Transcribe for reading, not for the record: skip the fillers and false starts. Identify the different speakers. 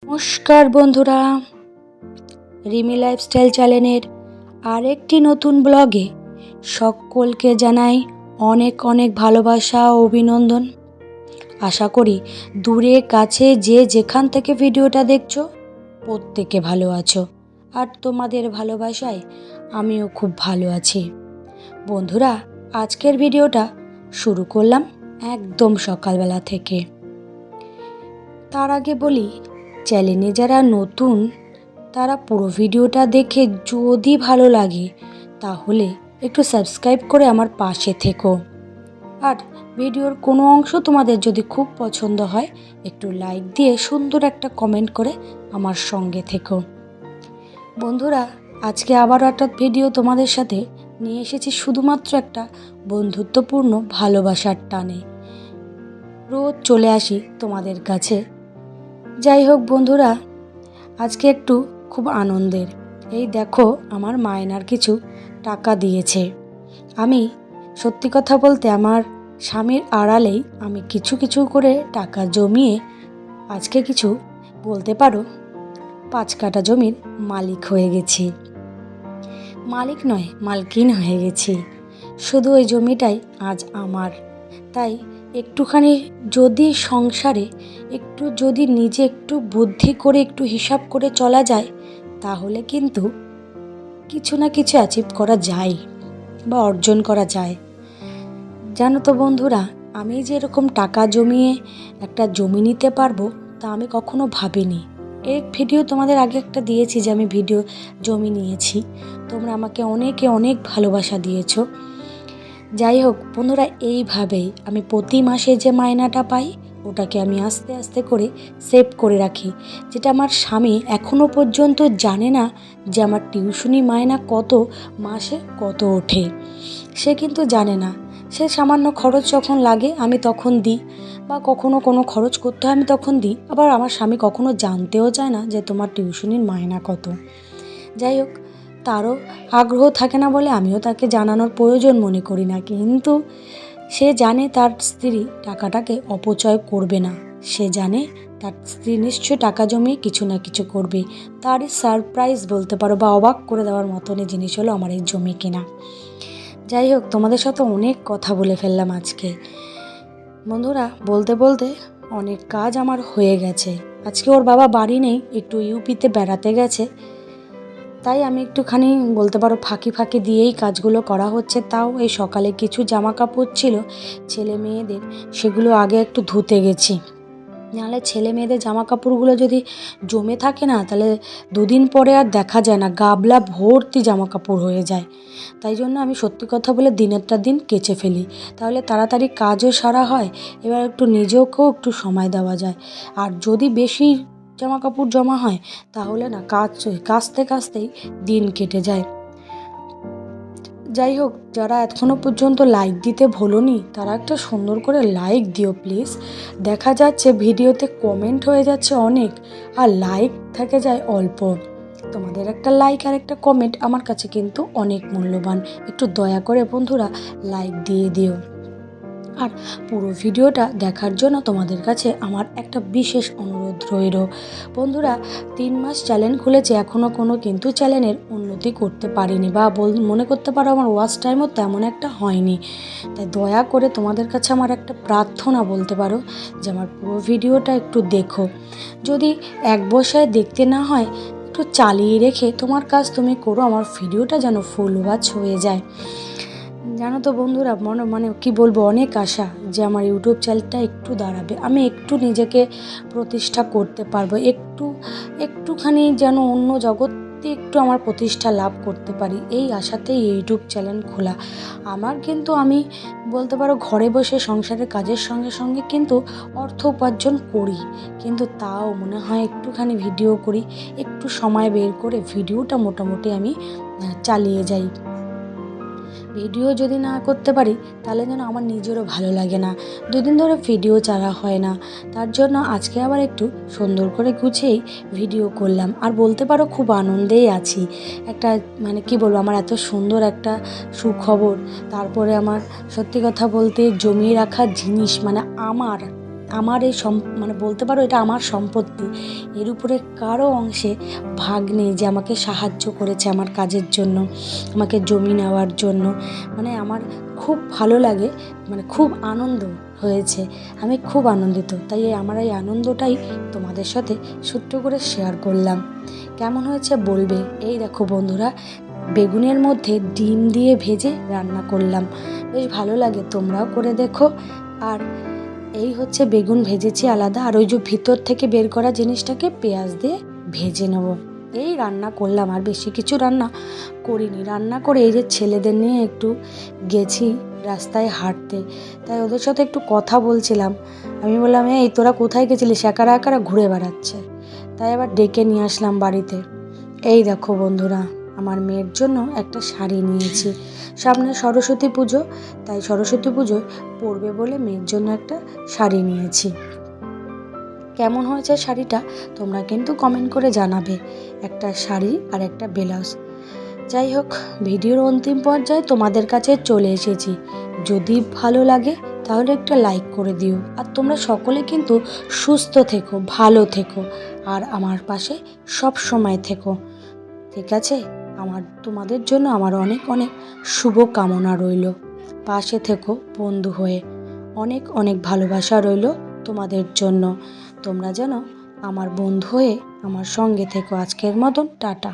Speaker 1: নমস্কার বন্ধুরা, রিমি লাইফস্টাইল চ্যানেলের আরেকটি নতুন ব্লগে সকলকে জানাই অনেক অনেক ভালোবাসা ও অভিনন্দন। আশা করি দূরে কাছে যে যেখান থেকে ভিডিওটা দেখছো প্রত্যেকে ভালো আছো, আর তোমাদের ভালোবাসায় আমিও খুব ভালো আছি। বন্ধুরা, আজকের ভিডিওটা শুরু করলাম একদম সকালবেলা থেকে। তার আগে বলি, চ্যানেলে যারা নতুন তারা পুরো ভিডিওটা দেখে যদি ভালো লাগে তাহলে একটু সাবস্ক্রাইব করে আমার পাশে থেকো, আর ভিডিওর কোনো অংশ তোমাদের যদি খুব পছন্দ হয় একটু লাইক দিয়ে সুন্দর একটা কমেন্ট করে আমার সঙ্গে থেকো। বন্ধুরা, আজকে আবারও একটা ভিডিও তোমাদের সাথে নিয়ে এসেছি, শুধুমাত্র একটা বন্ধুত্বপূর্ণ ভালোবাসার টানে। রোজ চলে আসি তোমাদের কাছে। যাই হোক বন্ধুরা, আজকে একটু খুব আনন্দের। এই দেখো, আমার মায়নার কিছু টাকা দিয়েছে। আমি সত্যি কথা বলতে আমার স্বামীর আড়ালেই আমি কিছু কিছু করে টাকা জমিয়ে আজকে কিছু বলতে পারো 5 কাঠা জমির মালিক হয়ে গেছি। মালিক নয়, মালকিন হয়ে গেছি। শুধু ওই জমিটাই আজ আমার। তাই একটুখানি যদি সংসারে যদি নিজে একটু বুদ্ধি করে একটু হিসাব করে চলা যায় তাহলে কিন্তু কিছু না কিছু অ্যাচিভ করা যায় বা অর্জন করা যায়। জানো তো বন্ধুরা, আমি যে এরকম টাকা জমিয়ে একটা জমি নিতে পারবো তা আমি কখনো ভাবিনি। এর ভিডিও তোমাদের আগে একটা দিয়েছি যে আমি জমি নিয়েছি। তোমরা আমাকে অনেকে অনেক ভালোবাসা দিয়েছো। যাই হোক বন্ধুরা, এইভাবেই আমি প্রতি মাসে যে মায়নাটা পাই ওটাকে আমি আস্তে আস্তে করে সেভ করে রাখি, যেটা আমার স্বামী এখনও পর্যন্ত জানে না যে আমার টিউশনি মায়না কত, মাসে কত ওঠে। সে কিন্তু জানে না। সে সামান্য খরচ যখন লাগে আমি তখন দিই, বা কখনো কোনো খরচ করতে হয় আমি তখন দিই। আবার আমার স্বামী কখনো জানতেও চায় না যে তোমার টিউশনির মায়না কত। যাই হোক, তারও আগ্রহ থাকে না বলে আমিও তাকে জানানোর প্রয়োজন মনে করি না, কিন্তু সে জানে তার স্ত্রী টাকাটাকে অপচয় করবে না। সে জানে তার স্ত্রী নিশ্চয়ই টাকা জমিয়ে কিছু না কিছু করবে। তারই সারপ্রাইজ বলতে পারো, বা অবাক করে দেওয়ার মতনই জিনিস হলো আমার এই জমি কেনা। যাই হোক, তোমাদের সাথে অনেক কথা বলে ফেললাম আজকে। বন্ধুরা, বলতে বলতে অনেক কাজ আমার হয়ে গেছে। আজকে ওর বাবা বাড়ি নেই, একটু ইউপিতে বেড়াতে গেছে। তাই আমি একটুখানি বলতে পারো ফাঁকি ফাঁকি দিয়েই কাজগুলো করা হচ্ছে। তাও এই সকালে কিছু জামা কাপড় ছিল ছেলে মেয়েদের, সেগুলো আগে একটু ধুতে গেছি। নাহলে ছেলে মেয়েদের জামা কাপড়গুলো যদি জমে থাকে না তাহলে দুদিন পরে আর দেখা যায় না, গাবলা ভর্তি জামা কাপড় হয়ে যায়। তাই জন্য আমি সত্যি কথা বলে দিনেরটা দিন কেচে ফেলি, তাহলে তাড়াতাড়ি কাজও সারা হয়, এবার একটু নিজেকেও একটু সময় দেওয়া যায়। আর যদি বেশি জামা কাপড় জমা হয় তাহলে না কাচতে কাচতেই দিন কেটে যায়। যাই হোক, যারা এখনও পর্যন্ত লাইক দিতে ভোলোনি তারা একটা সুন্দর করে লাইক দিও প্লিজ। দেখা যাচ্ছে ভিডিওতে কমেন্ট হয়ে যাচ্ছে অনেক, আর লাইক থেকে যায় অল্প। তোমাদের একটা লাইক আর একটা কমেন্ট আমার কাছে কিন্তু অনেক মূল্যবান। একটু দয়া করে বন্ধুরা লাইক দিয়ে দিও। আর পুরো ভিডিওটা দেখার জন্য তোমাদের কাছে আমার একটা বিশেষ অনুরোধ রইল। বন্ধুরা, 3 মাস চ্যানেল খুলেছে, এখনও কোনো কিন্তু চ্যানেলের উন্নতি করতে পারিনি, বা মনে করতে পারো আমার ওয়াচ টাইমও তেমন একটা হয়নি। তাই দয়া করে তোমাদের কাছে আমার একটা প্রার্থনা বলতে পারো যে আমার পুরো ভিডিওটা একটু দেখো। যদি এক বসায় দেখতে না হয় একটু চালিয়ে রেখে তোমার কাজ তুমি করো, আমার ভিডিওটা যেন ফুল ওয়াচ হয়ে যায়। জানো তো বন্ধুরা, মানে কি বলবো, অনেক আশা যে আমার ইউটিউব চ্যানেলটা একটু দাঁড়াবে, আমি একটু নিজেকে প্রতিষ্ঠা করতে পারবো, একটুখানি যেন অন্য জগতে একটু আমার প্রতিষ্ঠা লাভ করতে পারি, এই আশাতেই ইউটিউব চ্যানেল খোলা আমার। কিন্তু আমি বলতে পারো ঘরে বসে সংসারের কাজের সঙ্গে সঙ্গে কিন্তু অর্থ উপার্জন করি, কিন্তু তাও মনে হয় একটুখানি ভিডিও করি, একটু সময় বের করে ভিডিওটা মোটামুটি আমি চালিয়ে যাই। ভিডিও যদি না করতে পারি তাহলে যেন আমার নিজেরও ভালো লাগে না। 2 দিন ধরে ভিডিও ছাড়া হয় না, তার জন্য আজকে আবার একটু সুন্দর করে গুছিয়েই ভিডিও করলাম। আর বলতে পারো খুব আনন্দেই আছি। একটা মানে কি বলবো, আমার এত সুন্দর একটা সুখবর, তারপরে আমার সত্যি কথা বলতে জমিয়ে রাখা জিনিস, মানে আমার আমার এই মানে বলতে পারো এটা আমার সম্পত্তি। এর উপরে কারো অংশে ভাগ নেই যে আমাকে সাহায্য করেছে আমার কাজের জন্য, আমাকে জমি নেওয়ার জন্য। মানে আমার খুব ভালো লাগে, মানে খুব আনন্দ হয়েছে, আমি খুব আনন্দিত। তাই আমার এই আনন্দটাই তোমাদের সাথে ছোট্ট করে শেয়ার করলাম। কেমন হয়েছে বলবে। এই দেখো বন্ধুরা, বেগুনের মধ্যে ডিম দিয়ে ভেজে রান্না করলাম, বেশ ভালো লাগে, তোমরাও করে দেখো। আর এই হচ্ছে বেগুন ভেজেছি আলাদা, আর ওই যে ভিতর থেকে বের করা জিনিসটাকে পেঁয়াজ দিয়ে ভেজে নেব। এই রান্না করলাম, আর বেশি কিছু রান্না করিনি। রান্না করে এই যে ছেলেদের নিয়ে একটু গেছি রাস্তায় হাঁটতে, তাই ওদের সাথে একটু কথা বলছিলাম। আমি বললাম, এই তোরা কোথায় গেছিলিস, একারা একারা ঘুরে বেড়াচ্ছে। তাই আবার ডেকে নিয়ে আসলাম বাড়িতে। এই দেখো বন্ধুরা, আমার মেয়ের জন্য একটা শাড়ি নিয়েছি, সামনে সরস্বতী পুজো, তাই সরস্বতী পুজোয় পরবে বলে মেয়ের জন্য একটা শাড়ি নিয়েছি। কেমন হয়েছে শাড়িটা তোমরা কিন্তু কমেন্ট করে জানাবে। একটা শাড়ি আর একটা ব্লাউজ। যাই হোক, ভিডিওর অন্তিম পর্যায়ে তোমাদের কাছে চলে এসেছি। যদি ভালো লাগে তাহলে একটা লাইক করে দিও। আর তোমরা সকলে কিন্তু সুস্থ থেকো, ভালো থেকো, আর আমার পাশে সব সময় থেকো, ঠিক আছে? তোমাদের জন্য আমার অনেক অনেক শুভ কামনা রইল। পাশে থেকো বন্ধু হয়ে। অনেক অনেক ভালোবাসা রইল তোমাদের জন্য। তোমরা যেন আমার বন্ধু হয়ে আমার সঙ্গে থেকো। আজকের মতন টাটা।